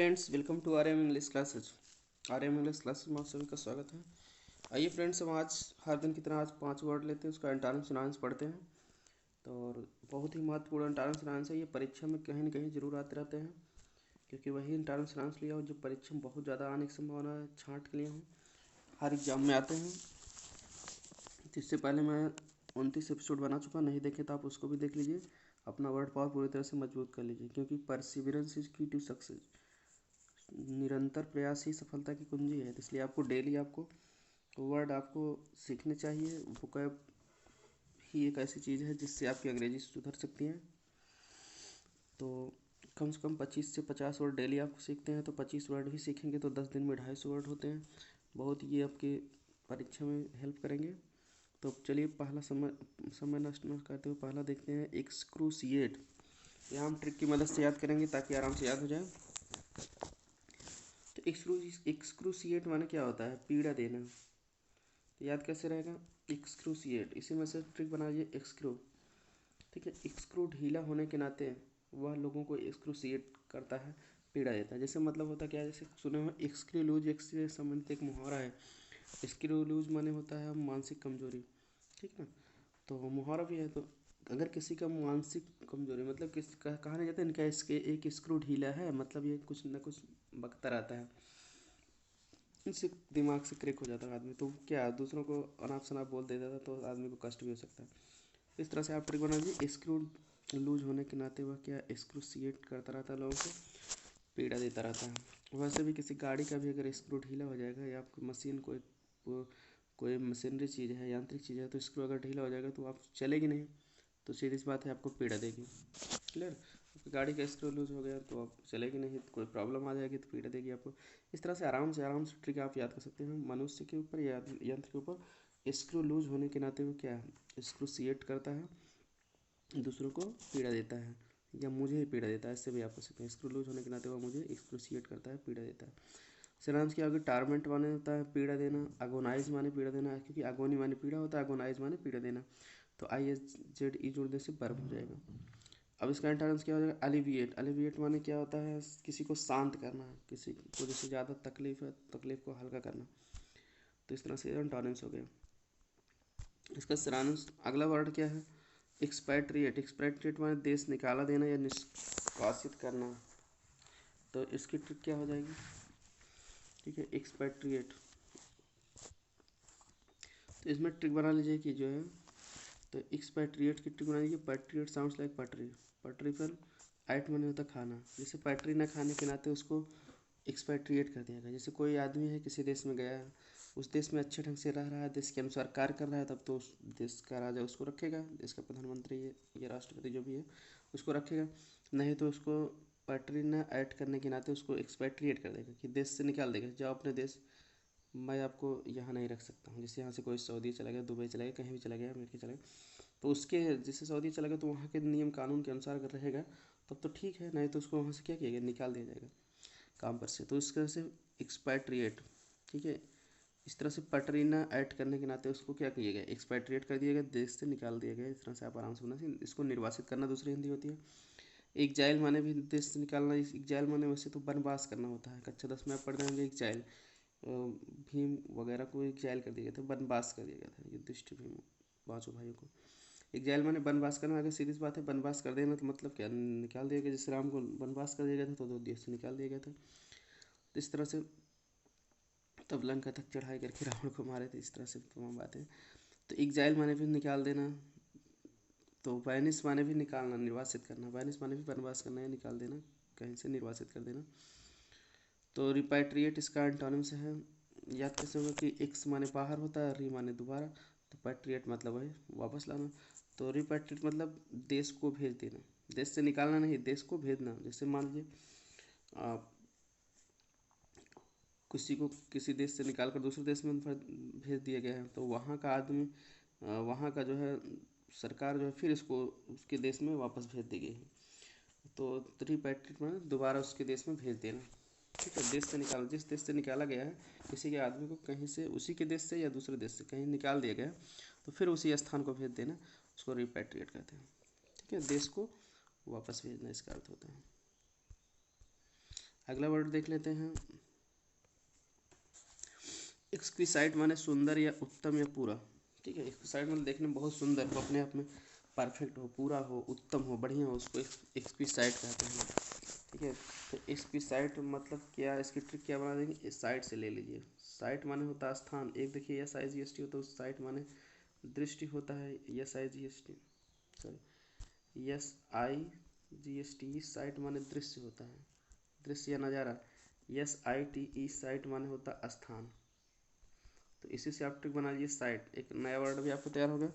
Friends, welcome to R M English classes. R M English classes में आप सभी का स्वागत है। आइए फ्रेंड्स, हम आज हर दिन की तरह आज 5 वर्ड लेते हैं, उसका एंटोनिम सिनोनिम्स पढ़ते हैं। तो और बहुत ही महत्वपूर्ण एंटोनिम सिनोनिम्स है, ये परीक्षा में कहीं ना कहीं जरूर आते रहते हैं, क्योंकि वही एंटोनिम सिनोनिम्स लिया हो जो परीक्षा में बहुत ज़्यादा आने की संभावना है, छाँट के लिए हूँ, हर एग्जाम में आते हैं। तो इससे पहले मैं 29 एपिसोड बना चुका, नहीं देखे तो आप उसको भी देख लीजिए, अपना वर्ड पावर पूरी तरह से मजबूत कर लीजिए, क्योंकि परसिवियरेंस इज की टू सक्सेस। निरंतर प्रयास ही सफलता की कुंजी है। तो इसलिए आपको डेली आपको वर्ड आपको सीखने चाहिए। वोकैब ही एक ऐसी चीज़ है जिससे आपकी अंग्रेजी सुधर सकती है। तो कम से कम 25 से 50 वर्ड डेली आप सीखते हैं, तो 25 वर्ड भी सीखेंगे तो 10 दिन में 250 वर्ड होते हैं। बहुत ये आपके परीक्षा में हेल्प करेंगे। तो चलिए पहला समय नष्ट न करते हुए पहला देखते हैं, एक्सक्रूसिएट। यहाँ हम ट्रिक की मदद से याद करेंगे ताकि आराम से याद हो जाए। तो एक्सक्रूसिएट माने क्या होता है? पीड़ा देना। तो याद कैसे रहेगा? एक्सक्रूसिएट, इसी में से ट्रिक बनाइए एक्सक्रू। ठीक है, एक्सक्रू ढीला होने के नाते वह लोगों को एक्सक्रूसिएट करता है, पीड़ा देता है। जैसे मतलब होता क्या है, जैसे सुने हो एक्सक्रीलूज, एक से संबंधित एक मुहावरा है। एक्सक्रीलूज माने होता है मानसिक कमजोरी, ठीक है। तो मुहावरा भी है। तो अगर किसी का मानसिक कमजोरी मतलब कहा नहीं जाता इनका इसके एक स्क्रू ढीला है, मतलब ये कुछ ना कुछ बकता रहता है, इससे दिमाग से क्रिक हो जाता है आदमी। तो क्या दूसरों को अनाप शनाप बोल देता था, तो आदमी को कष्ट भी हो सकता है। इस तरह से आप ट्रिक बना दीजिए। स्क्रू लूज होने के नाते वह क्या एक्सक्रूसिएट करता रहता है, लोगों को पीड़ा देता रहता है। वैसे भी किसी गाड़ी का भी अगर स्क्रू ढीला हो जाएगा, या आपकी मशीन कोई मशीनरी चीज़ है, यांत्रिक चीज़ है, तो स्क्रू अगर ढीला हो जाएगा तो आप चलेगी नहीं, तो सीधी सी बात है आपको पीड़ा देगी। क्लियर? आपकी गाड़ी का स्क्रू लूज हो गया तो आप चलेगी नहीं, तो कोई प्रॉब्लम आ जाएगी तो पीड़ा देगी आपको। इस तरह से आराम से ट्रिक आप याद कर सकते हैं। मनुष्य के ऊपर या यंत्र के ऊपर स्क्रू लूज होने के नाते वो क्या है, स्क्रूसिएट करता है, दूसरों को पीड़ा देता है, या मुझे ही पीड़ा देता है, इससे भी आप कर सकते हैं। स्क्रू लूज होने के नाते वो मुझे एक्सक्रूसिएट करता है, पीड़ा देता है। सिनोनिम्स की आगे टारमेंट माने होता है पीड़ा देना, अगोनाइज माने पीड़ा देना, क्योंकि अगोनी माने पीड़ा होता है, अगोनाइज माने पीड़ा देना। तो ISZE जोड़ने से वर्ब हो जाएगा। अब इसका एंटोनिम्स क्या हो जाएगा? अलिविएट। अलिविएट माने क्या होता है? किसी को शांत करना, किसी को जैसे ज़्यादा तकलीफ है, तकलीफ को हल्का करना। तो इस तरह से एंटोनिम्स हो गया। इसका सिनोनिम्स अगला वर्ड क्या है? एक्सपैट्रिएट। एक्सपैट्रिएट माने देश निकाला देना या निष्कासित करना। तो इसकी ट्रिक क्या हो जाएगी? ठीक है, एक्सपैट्रिएट। तो इसमें ट्रिक बना लीजिए कि जो है, तो एक्सपैट्रिएट की ट्रिक बना लीजिए। पैट्रिएट साउंड्स लाइक पटरी। पटरी पर आइट माने होता खाना, जैसे पैट्री ना खाने के नाते उसको एक्सपैट्रिएट कर दिया गया। जैसे कोई आदमी है किसी देश में गया है, उस देश में अच्छे ढंग से रह रहा है, देश के अनुसार कार्य कर रहा है, तब तो उस देश का राजा उसको रखेगा, देश का प्रधानमंत्री ये राष्ट्रपति जो भी है उसको रखेगा। नहीं तो उसको पैट्री ना ऐड करने के नाते उसको एक्सपैट्रिएट कर देगा, कि देश से निकाल देगा, जाओ अपने देश, मैं आपको यहाँ नहीं रख सकता हूँ। जैसे यहाँ से कोई सऊदी चला गया, दुबई चला गया, कहीं भी चला गया, अमेरिका चला गया, तो उसके जैसे सऊदी चला गया तो वहाँ के नियम कानून के अनुसार अगर रहेगा तब तो ठीक है, नहीं तो उसको वहाँ से क्या किया गया, निकाल दिया जाएगा काम पर से। तो इस तरह से एक्सपैट्रिएट, ठीक है। इस तरह से पटरीना ऐड करने के नाते उसको क्या किया गया, एक्सपैट्रिएट कर दिया गया, देश से निकाल दिया गया। इस तरह से आप आराम से बना। इसको निर्वासित करना दूसरी हिंदी होती है। एग्जाइल माने भी देश से निकालना। एग्जाइल माने वैसे तो वनवास करना होता है, कक्षा 10 में आप पढ़ जाएंगे। एग्जाइल भीम वगैरह को एग्जाइल कर दिया गया था, वनवास कर दिया गया था, युधिष्ठिर भीम पांचों भाइयों को। एग्जाइल माने वनवास करना। अगर सीरीज बात है, वनवास कर देना तो मतलब क्या, निकाल दिया गया। जैसे राम को वनवास कर दिया गया था तो देश से निकाल दिया गया था। तो इस तरह से तब लंका तक चढ़ाई करके रावण को मारे थे। इस तरह से तमाम बातें। तो एग्जाइल माने भी निकाल देना। तो वैनिस माने भी निकालना, निर्वासित करना। वैनिस माने भी वनवास करना या निकाल देना, कहीं से निर्वासित कर देना। तो रिपैट्रिएट इसका एंटोनिम से है। याद कैसे होगा कि एक्स माने बाहर होता है, री माने दोबारा, तो पैट्रिएट मतलब है वापस लाना। तो रिपैट्रिएट मतलब देश को भेज देना, देश से निकालना नहीं, देश को भेजना। जैसे मान लीजिए किसी को किसी देश से निकाल कर दूसरे देश में भेज दिया गया है, तो वहाँ का आदमी, वहाँ का जो है सरकार जो है फिर इसको उसके देश में वापस भेज दी गई है। तो रिपैट्रिएट में दोबारा उसके देश में भेज देना। ठीक है, देश से निकाल, जिस देश से निकाला गया है किसी के आदमी को, कहीं से उसी के देश से या दूसरे देश से कहीं निकाल दिया गया, तो फिर उसी स्थान को भेज देना, उसको रिपैट्रिएट कहते हैं। ठीक है, देश को वापस भेजना इसका अर्थ होता है। अगला वर्ड देख लेते हैं। एक्सक्विसाइट माने सुंदर या उत्तम या पूरा। ठीक है, एक्सक्विसाइट मतलब देखने में बहुत सुंदर हो, अपने आप में परफेक्ट हो, पूरा हो, उत्तम हो, बढ़िया हो, उसको एक्सक्विसाइट कहते हैं। ठीक है, तो एक्सक्विसाइट मतलब क्या, इसकी ट्रिक क्या बना देंगे, इस साइट से ले लीजिए। साइट माने होता है स्थान, एक देखिए S I G S T होता है, उस साइट माने दृष्टि होता है, S I G S T, sorry S I G S T, site माने दृश्य होता है, दृश्य या नज़ारा। S I T E, site माने होता है स्थान। तो इसी से आप ट्रिक बना लीजिए साइट, एक नया वर्ड भी आपको तैयार हो गया,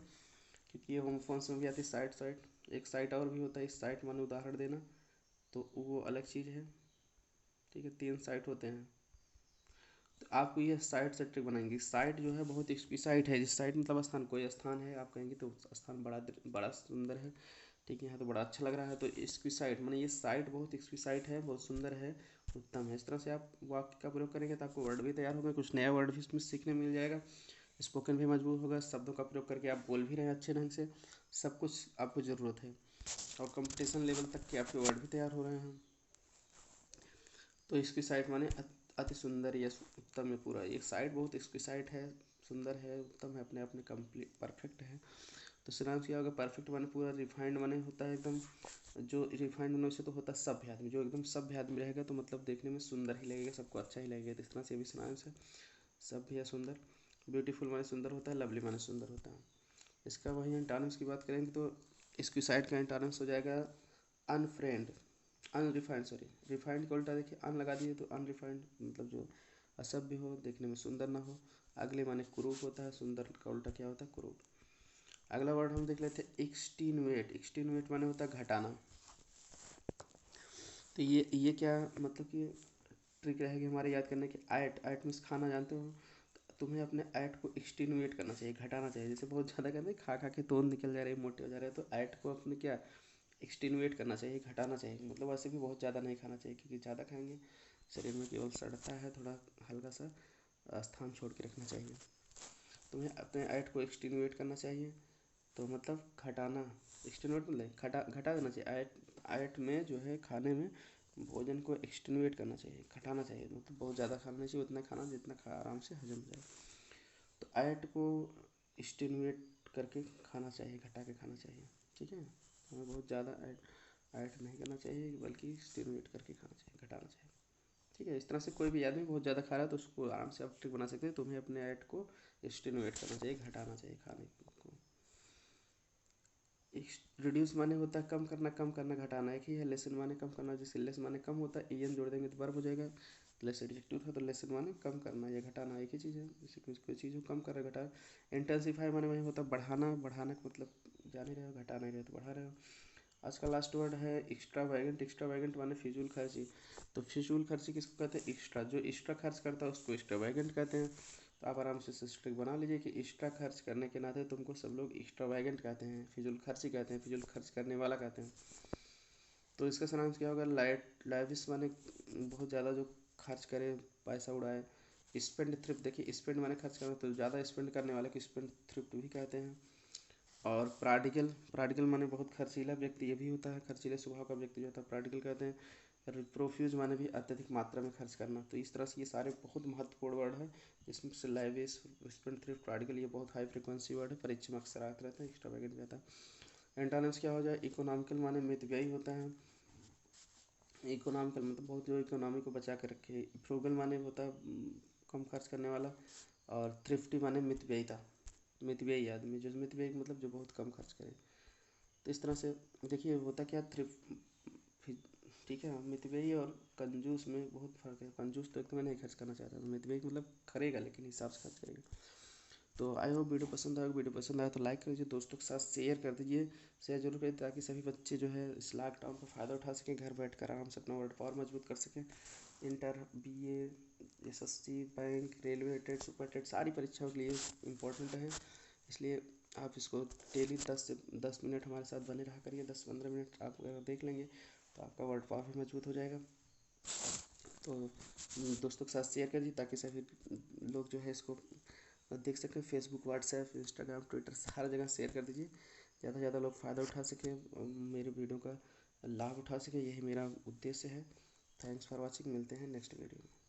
क्योंकि ये होम फोन्स में भी आती है साइट। साइट एक साइट और भी होता है, इस साइट माने उदाहरण देना, तो वो अलग चीज़ है। ठीक है, 3 साइट होते हैं। तो आपको ये साइट से ट्रिक बनाएंगे। साइट जो है बहुत एक्सक्विसाइट है, जिस साइट मतलब स्थान, कोई स्थान है आप कहेंगे तो स्थान बड़ा बड़ा सुंदर है। ठीक है, यहाँ तो बड़ा अच्छा लग रहा है, तो एक्सक्विसाइट माने ये साइट बहुत एक्सक्विसाइट है, बहुत सुंदर है, उत्तम है। इस तरह से आप वाक्य का प्रयोग करेंगे तो आपको वर्ड भी तैयार होगा, कुछ नया वर्ड भी इसमें सीखने मिल जाएगा, स्पोकन भी मजबूत होगा, शब्दों का प्रयोग करके आप बोल भी रहे हैं अच्छे ढंग से, सब कुछ आपको ज़रूरत है, और कंपटीशन लेवल तक के आपके वर्ड भी तैयार हो रहे हैं। तो इसकी साइट माने अति सुंदर या उत्तम है पूरा। एक साइट बहुत इसकी साइट है, सुंदर है, उत्तम है, अपने अपने कंप्लीट परफेक्ट है। तो सिनांश क्या होगा, परफेक्ट माने पूरा, रिफाइंड माने होता है एकदम, जो रिफाइंड माने उसे तो होता है सभ्य आदमी, जो एकदम सभ्य आदमी रहेगा तो मतलब देखने में सुंदर ही लगेगा, सबको अच्छा ही लगेगा। तो इस तरह से भी सिनांश है, सभ्य या सुंदर। ब्यूटीफुल माने सुंदर होता है, लवली माने सुंदर होता है। इसका वही एंटानिम्स की बात करेंगे तो इसकी साइड का एंटानिम्स हो जाएगा अनफ्रेंड, अनरिफाइंड, सॉरी रिफाइंड का उल्टा देखिए अन लगा दीजिए तो अनरिफाइंड, मतलब जो असभ्य हो, देखने में सुंदर ना हो। अगले माने कुरूप होता है, सुंदर का उल्टा क्या होता है, कुरूप। अगला वर्ड हम देख लेते हैं एक्सटीनुएट। एक्सटीनुएट माने होता है घटाना। तो ये क्या मतलब कि ट्रिक रहेगी हमारे याद करने की, आयट, आयट मीन्स खाना जानते हो, तुम्हें अपने ऐट को एक्सटीनुएट करना चाहिए, घटाना चाहिए। जैसे बहुत ज़्यादा कहते हैं खा खा के तोंद निकल जा रहे हैं, मोटे हो जा रहे हैं, तो ऐट को अपने क्या एक्सटीनुएट करना चाहिए, घटाना चाहिए। मतलब वैसे भी बहुत ज़्यादा नहीं खाना चाहिए, क्योंकि ज़्यादा खाएंगे शरीर में केवल सड़ता है, थोड़ा हल्का सा स्थान छोड़ के रखना चाहिए। तुम्हें अपने ऐट को एक्सटीनुएट करना चाहिए, तो मतलब घटाना, एक्सटीनुएट मतलब घटा देना चाहिए। ऐट, ऐट में जो है खाने में भोजन को एक्सटीनुएट करना चाहिए, घटाना चाहिए, मतलब बहुत ज़्यादा खाना नहीं चाहिए, उतना खाना जितना खा आराम से हजम हो जाए। तो ऐट को स्टिमुलेट करके खाना चाहिए, घटा के खाना चाहिए। ठीक है, हमें बहुत ज़्यादा ऐट ऐट नहीं करना चाहिए, बल्कि स्टिमुलेट करके खाना चाहिए, घटाना चाहिए। ठीक है, इस तरह से कोई भी आदमी बहुत ज़्यादा खा रहा है तो उसको आराम से आप ट्रिक बना सकते हैं, तुम्हें अपने ऐट को स्टिमुलेट करना चाहिए, घटाना चाहिए खाने को। रिड्यूस माने होता है कम करना, कम करना घटाना एक ही है। लेसन माने कम करना, जैसे लेस माने कम होता है, एन जोड़ देंगे तो वर्ब हो जाएगा। लेस एडजेक्टिव था तो लेसन माने कम करना या घटाना एक ही चीज़ है, जैसे कोई चीज़ को कम कर रहा है, घटा। इंटेंसिफाई माने वही होता है बढ़ाना, बढ़ाना का मतलब जान ही रहे हो, घटा नहीं रहे तो बढ़ा रहे हो। आज का लास्ट वर्ड है एक्स्ट्रा वैगेंट। एक्स्ट्रा वैगेंट माने फिजूल खर्ची। तो फिजूल खर्ची किसको कहते हैं, एक्स्ट्रा, जो एक्स्ट्रा खर्च करता है उसको एक्स्ट्रा वैगेंट कहते हैं। तो आप आराम से स्ट्रिक बना लीजिए कि एक्स्ट्रा खर्च करने के नाते तुमको सब लोग एक्स्ट्रा वैगेंट कहते हैं, फिजूल खर्ची कहते हैं, फिजूल खर्च करने वाला कहते हैं। तो इसका सारांश क्या होगा, लाइविश माने बहुत ज़्यादा जो खर्च करे, पैसा उड़ाए। स्पेंड थ्रिफ्ट, देखिए स्पेंड माने खर्च करना, तो ज़्यादा स्पेंड करने वाले को स्पेंड थ्रिफ्ट भी कहते हैं। और प्राडिगल, प्राडिगल माने बहुत खर्चीला व्यक्ति, ये भी होता है, खर्चीले स्वभाव का व्यक्ति जो होता है प्राडिगल कहते हैं। प्रोफ्यूज माने भी अत्यधिक मात्रा में खर्च करना। तो इस तरह से ये सारे बहुत महत्वपूर्ण वर्ड है, जिसमें से लाइविश, स्पेंड थ्रिफ्ट, प्राडिगल, ये बहुत हाई फ्रिक्वेंसी वर्ड है, परीक्षा में अक्सर आते रहते हैं, एक्स्ट्रा वैगेंट भी आता है। एंटोनिम्स क्या हो जाए, इकोनॉमिकल माने मितव्ययी होता है। इकोनॉमिकल मतलब बहुत जो इकोनॉमी को बचा के रखे। फ्रूगल माने होता है कम खर्च करने वाला। और थ्रिफ्टी माने मितव्ययिता, मितव्ययी आदमी, जो मितव्ययी मतलब जो बहुत कम खर्च करे। तो इस तरह से देखिए होता क्या ठीक है, मितव्ययी और कंजूस में बहुत फ़र्क है। कंजूस तो एकदम नहीं खर्च करना चाहता, तो मितव्ययी मतलब करेगा लेकिन हिसाब से खर्च करेगा। तो आई होप वीडियो पसंद आएगा, वीडियो पसंद आया तो लाइक कर दीजिए, दोस्तों के साथ शेयर कर दीजिए, शेयर जरूर करिए, ताकि सभी बच्चे जो है इस लॉकडाउन का फ़ायदा उठा सकें, घर बैठ कर आराम से अपना वर्ड पावर मजबूत कर सकें। Inter, BA, SSC, bank, railway, TET, super TET, सारी परीक्षाओं के लिए इम्पोर्टेंट है। इसलिए आप इसको डेली 10 मिनट हमारे साथ बने रहा करिए, 10-15 मिनट आप अगर देख लेंगे तो आपका वर्ड पावर भी मजबूत हो जाएगा। तो दोस्तों के साथ शेयर करिए, ताकि सभी लोग जो है इसको देख सकें। फेसबुक, व्हाट्सएप, इंस्टाग्राम, ट्विटर, हर जगह शेयर कर दीजिए, ज़्यादा से ज़्यादा लोग फ़ायदा उठा सकें, मेरे वीडियो का लाभ उठा सकें, यही मेरा उद्देश्य है। थैंक्स फॉर वॉचिंग, मिलते हैं नेक्स्ट वीडियो में।